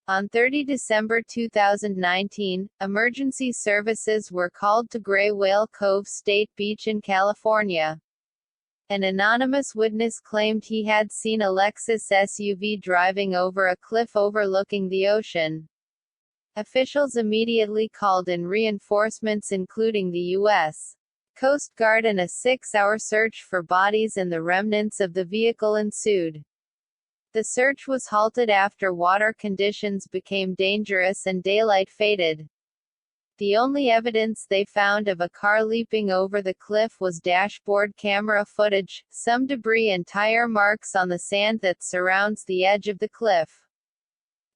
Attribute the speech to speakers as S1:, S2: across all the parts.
S1: On 30 December 2019, emergency services were called to Gray Whale Cove State Beach in California. An anonymous witness claimed he had seen a Lexus SUV driving over a cliff overlooking the ocean. Officials immediately called in reinforcements including the U.S. Coast Guard, and a 6-hour search for bodies and the remnants of the vehicle ensued. The search was halted after water conditions became dangerous and daylight faded. The only evidence they found of a car leaping over the cliff was dashboard camera footage, some debris and tire marks on the sand that surrounds the edge of the cliff.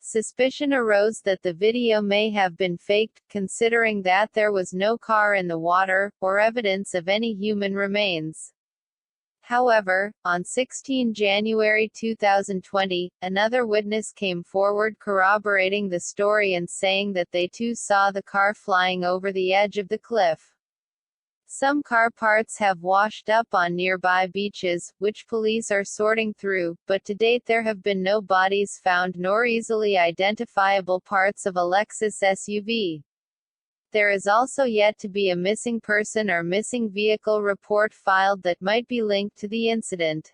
S1: Suspicion arose that the video may have been faked, considering that there was no car in the water, or evidence of any human remains. However, on 16 January 2020, another witness came forward corroborating the story and saying that they too saw the car flying over the edge of the cliff. Some car parts have washed up on nearby beaches, which police are sorting through, but to date there have been no bodies found nor easily identifiable parts of a Lexus SUV. There is also yet to be a missing person or missing vehicle report filed that might be linked to the incident.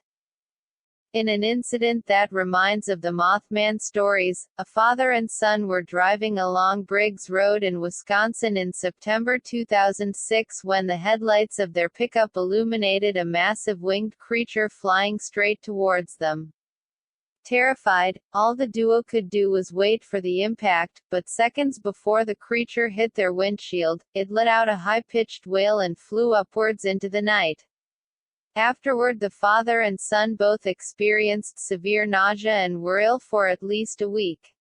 S1: In an incident that reminds of the Mothman stories, a father and son were driving along Briggs Road in Wisconsin in September 2006 when the headlights of their pickup illuminated a massive winged creature flying straight towards them. Terrified, all the duo could do was wait for the impact, but seconds before the creature hit their windshield, it let out a high-pitched wail and flew upwards into the night. Afterward, the father and son both experienced severe nausea and were ill for at least a week.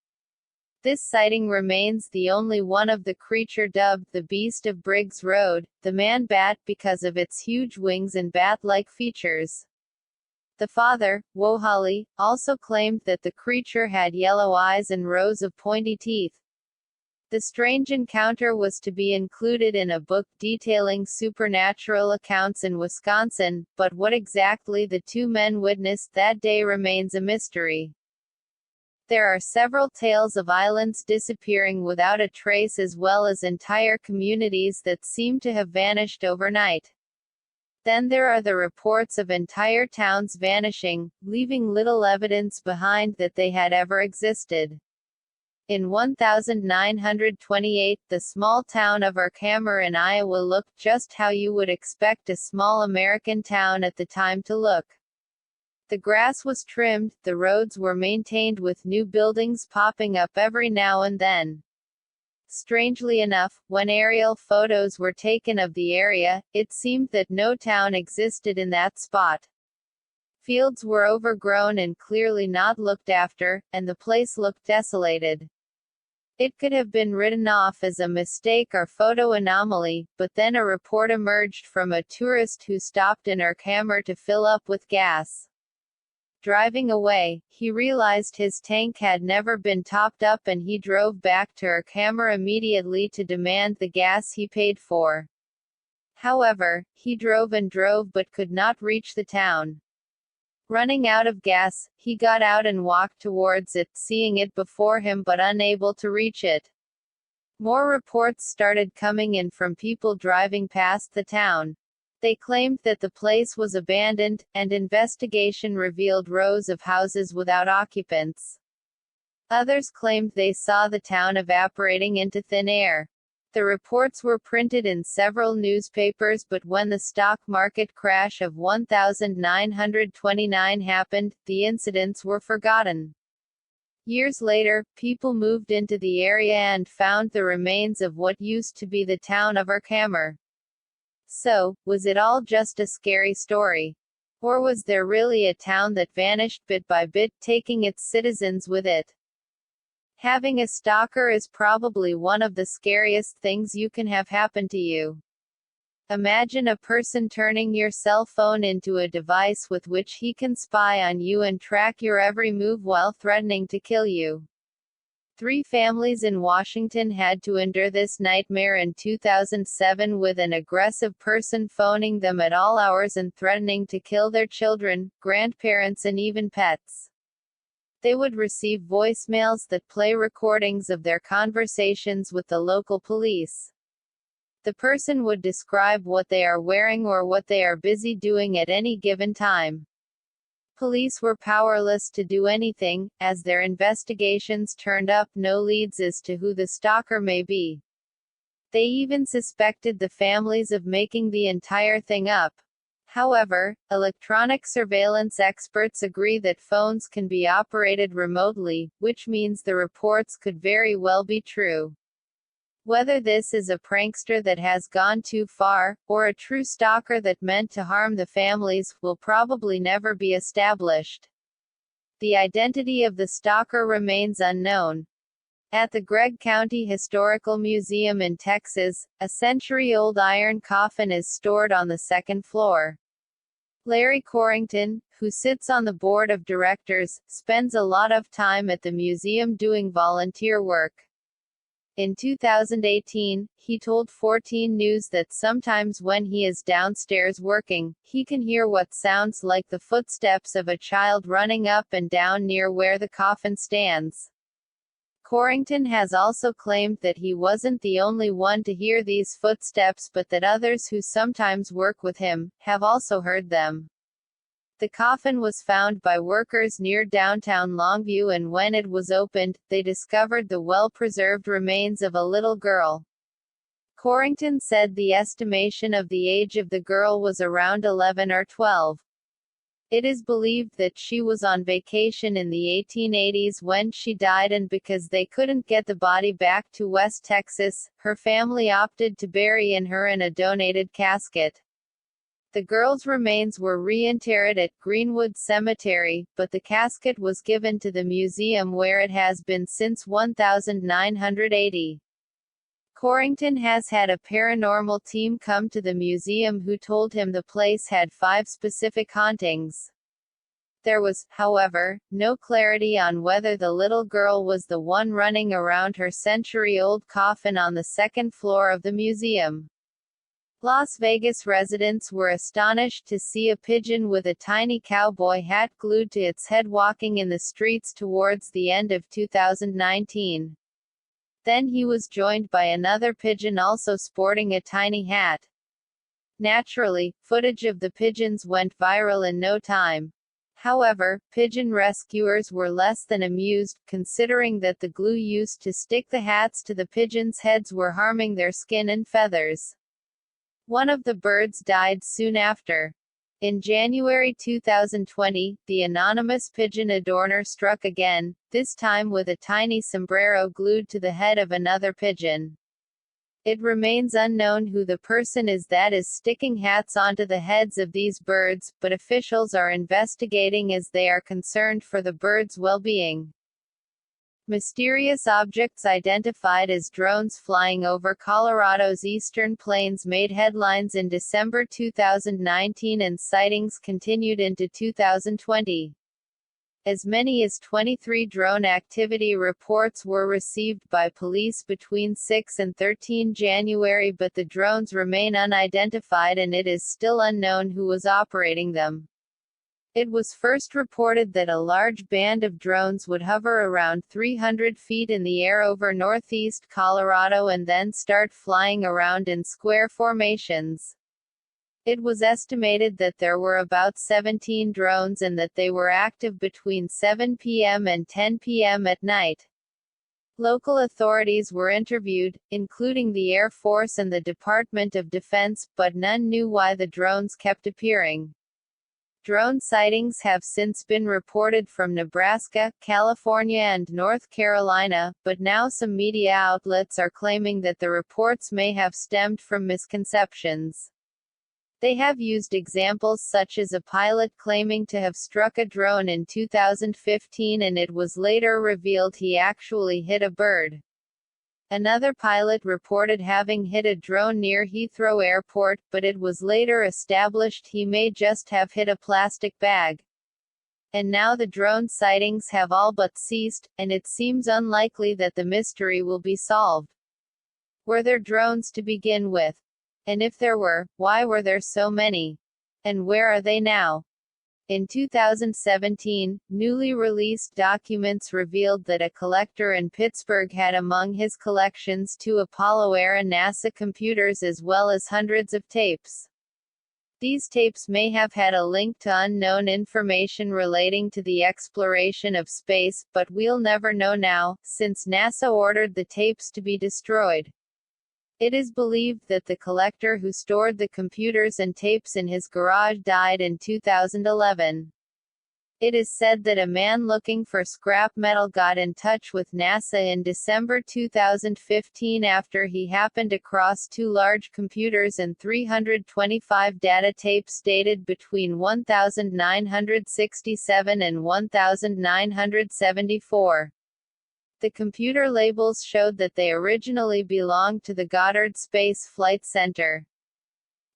S1: This sighting remains the only one of the creature dubbed the Beast of Briggs Road, the man-bat, because of its huge wings and bat-like features. The father, Wohali, also claimed that the creature had yellow eyes and rows of pointy teeth. The strange encounter was to be included in a book detailing supernatural accounts in Wisconsin, but what exactly the two men witnessed that day remains a mystery. There are several tales of islands disappearing without a trace, as well as entire communities that seem to have vanished overnight. Then there are the reports of entire towns vanishing, leaving little evidence behind that they had ever existed. In 1928, the small town of Herkimer in Iowa looked just how you would expect a small American town at the time to look. The grass was trimmed, the roads were maintained with new buildings popping up every now and then. Strangely enough, when aerial photos were taken of the area, it seemed that no town existed in that spot. Fields were overgrown and clearly not looked after, and the place looked desolated. It could have been written off as a mistake or photo anomaly, but then a report emerged from a tourist who stopped in Herkimer to fill up with gas. Driving away, he realized his tank had never been topped up and he drove back to Herkimer immediately to demand the gas he paid for. However, he drove and drove but could not reach the town. Running out of gas, he got out and walked towards it, seeing it before him but unable to reach it. More reports started coming in from people driving past the town. They claimed that the place was abandoned, and investigation revealed rows of houses without occupants. Others claimed they saw the town evaporating into thin air. The reports were printed in several newspapers, but when the stock market crash of 1929 happened, the incidents were forgotten. Years later, people moved into the area and found the remains of what used to be the town of Herkimer. So, was it all just a scary story? Or was there really a town that vanished bit by bit, taking its citizens with it? Having a stalker is probably one of the scariest things you can have happen to you. Imagine a person turning your cell phone into a device with which he can spy on you and track your every move while threatening to kill you. 3 families in Washington had to endure this nightmare in 2007, with an aggressive person phoning them at all hours and threatening to kill their children, grandparents and even pets. They would receive voicemails that play recordings of their conversations with the local police. The person would describe what they are wearing or what they are busy doing at any given time. Police were powerless to do anything, as their investigations turned up no leads as to who the stalker may be. They even suspected the families of making the entire thing up. However, electronic surveillance experts agree that phones can be operated remotely, which means the reports could very well be true. Whether this is a prankster that has gone too far, or a true stalker that meant to harm the families, will probably never be established. The identity of the stalker remains unknown. At the Gregg County Historical Museum in Texas, a century-old iron coffin is stored on the second floor. Larry Corrington, who sits on the board of directors, spends a lot of time at the museum doing volunteer work. In 2018, he told 14 News that sometimes when he is downstairs working, he can hear what sounds like the footsteps of a child running up and down near where the coffin stands. Corrington has also claimed that he wasn't the only one to hear these footsteps but that others who sometimes work with him, have also heard them. The coffin was found by workers near downtown Longview, and when it was opened, they discovered the well-preserved remains of a little girl. Corrington said the estimation of the age of the girl was around 11 or 12. It is believed that she was on vacation in the 1880s when she died, and because they couldn't get the body back to West Texas, her family opted to bury her in a donated casket. The girl's remains were reinterred at Greenwood Cemetery, but the casket was given to the museum where it has been since 1980. Corrington has had a paranormal team come to the museum who told him the place had 5 specific hauntings. There was, however, no clarity on whether the little girl was the one running around her century-old coffin on the second floor of the museum. Las Vegas residents were astonished to see a pigeon with a tiny cowboy hat glued to its head walking in the streets towards the end of 2019. Then he was joined by another pigeon also sporting a tiny hat. Naturally, footage of the pigeons went viral in no time. However, pigeon rescuers were less than amused, considering that the glue used to stick the hats to the pigeons' heads were harming their skin and feathers. One of the birds died soon after. In January 2020, the anonymous pigeon adorner struck again, this time with a tiny sombrero glued to the head of another pigeon. It remains unknown who the person is that is sticking hats onto the heads of these birds, but officials are investigating as they are concerned for the birds' well-being. Mysterious objects identified as drones flying over Colorado's eastern plains made headlines in December 2019, and sightings continued into 2020. As many as 23 drone activity reports were received by police between 6 and 13 January, but the drones remain unidentified and it is still unknown who was operating them. It was first reported that a large band of drones would hover around 300 feet in the air over northeast Colorado and then start flying around in square formations. It was estimated that there were about 17 drones and that they were active between 7 p.m. and 10 p.m. at night. Local authorities were interviewed, including the Air Force and the Department of Defense, but none knew why the drones kept appearing. Drone sightings have since been reported from Nebraska, California and North Carolina, but now some media outlets are claiming that the reports may have stemmed from misconceptions. They have used examples such as a pilot claiming to have struck a drone in 2015 and it was later revealed he actually hit a bird. Another pilot reported having hit a drone near Heathrow Airport, but it was later established he may just have hit a plastic bag. And now the drone sightings have all but ceased, and it seems unlikely that the mystery will be solved. Were there drones to begin with? And if there were, why were there so many? And where are they now? In 2017, newly released documents revealed that a collector in Pittsburgh had among his collections two Apollo-era NASA computers as well as hundreds of tapes. These tapes may have had a link to unknown information relating to the exploration of space, but we'll never know now, since NASA ordered the tapes to be destroyed. It is believed that the collector who stored the computers and tapes in his garage died in 2011. It is said that a man looking for scrap metal got in touch with NASA in December 2015 after he happened across two large computers and 325 data tapes dated between 1967 and 1974. The computer labels showed that they originally belonged to the Goddard Space Flight Center.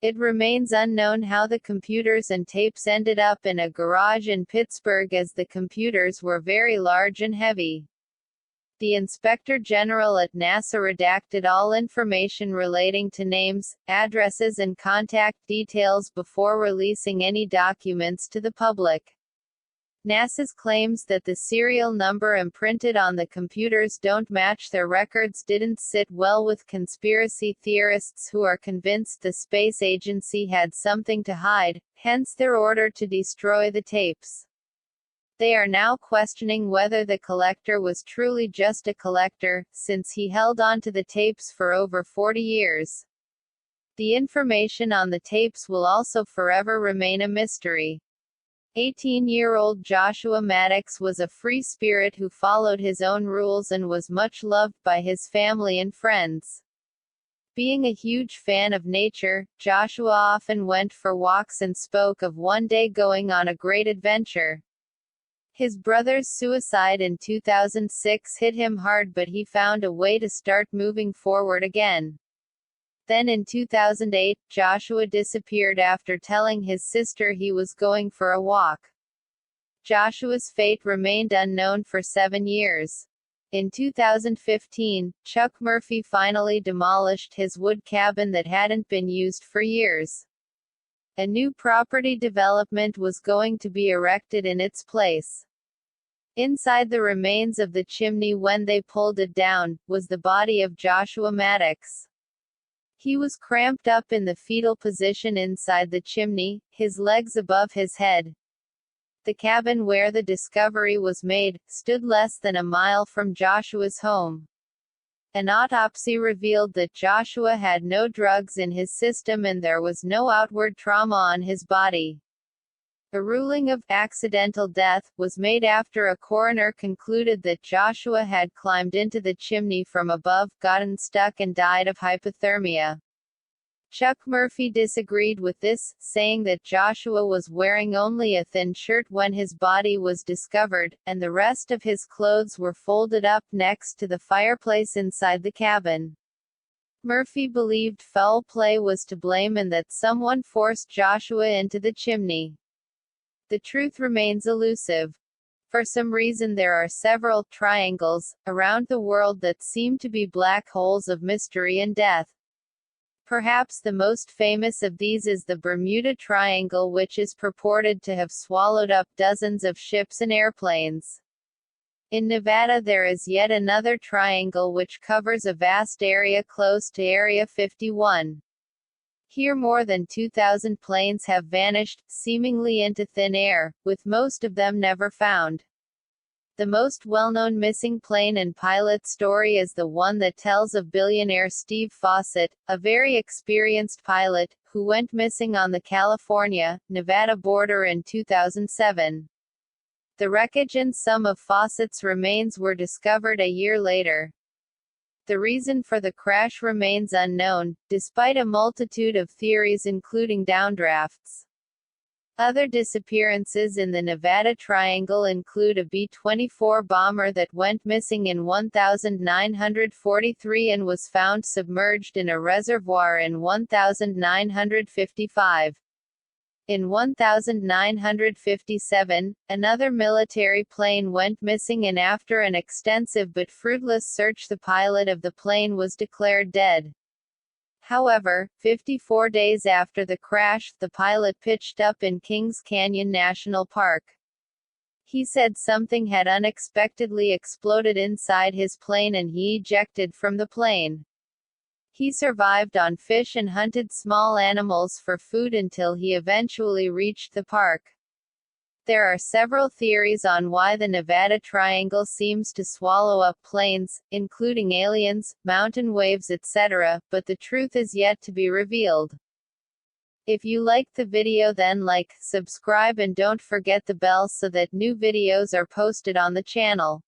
S1: It remains unknown how the computers and tapes ended up in a garage in Pittsburgh, as the computers were very large and heavy. The Inspector General at NASA redacted all information relating to names, addresses and contact details before releasing any documents to the public. NASA's claims that the serial number imprinted on the computers don't match their records didn't sit well with conspiracy theorists who are convinced the space agency had something to hide, hence their order to destroy the tapes. They are now questioning whether the collector was truly just a collector, since he held on to the tapes for over 40 years. The information on the tapes will also forever remain a mystery. 18-year-old Joshua Maddox was a free spirit who followed his own rules and was much loved by his family and friends. Being a huge fan of nature, Joshua often went for walks and spoke of one day going on a great adventure. His brother's suicide in 2006 hit him hard, but he found a way to start moving forward again. Then in 2008, Joshua disappeared after telling his sister he was going for a walk. Joshua's fate remained unknown for 7 years. In 2015, Chuck Murphy finally demolished his wood cabin that hadn't been used for years. A new property development was going to be erected in its place. Inside the remains of the chimney when they pulled it down, was the body of Joshua Maddox. He was cramped up in the fetal position inside the chimney, his legs above his head. The cabin where the discovery was made stood less than a mile from Joshua's home. An autopsy revealed that Joshua had no drugs in his system and there was no outward trauma on his body. A ruling of accidental death was made after a coroner concluded that Joshua had climbed into the chimney from above, gotten stuck and died of hypothermia. Chuck Murphy disagreed with this, saying that Joshua was wearing only a thin shirt when his body was discovered, and the rest of his clothes were folded up next to the fireplace inside the cabin. Murphy believed foul play was to blame and that someone forced Joshua into the chimney. The truth remains elusive. For some reason there are several triangles around the world that seem to be black holes of mystery and death. Perhaps the most famous of these is the Bermuda Triangle, which is purported to have swallowed up dozens of ships and airplanes. In Nevada there is yet another triangle which covers a vast area close to Area 51. Here more than 2,000 planes have vanished, seemingly into thin air, with most of them never found. The most well-known missing plane and pilot story is the one that tells of billionaire Steve Fawcett, a very experienced pilot, who went missing on the California-Nevada border in 2007. The wreckage and some of Fawcett's remains were discovered a year later. The reason for the crash remains unknown, despite a multitude of theories including downdrafts. Other disappearances in the Nevada Triangle include a B-24 bomber that went missing in 1943 and was found submerged in a reservoir in 1955. In 1957, another military plane went missing and after an extensive but fruitless search the pilot of the plane was declared dead. However, 54 days after the crash, the pilot pitched up in Kings Canyon National Park. He said something had unexpectedly exploded inside his plane and he ejected from the plane. He survived on fish and hunted small animals for food until he eventually reached the park. There are several theories on why the Nevada Triangle seems to swallow up planes, including aliens, mountain waves etc., but the truth is yet to be revealed. If you liked the video then like, subscribe and don't forget the bell so that new videos are posted on the channel.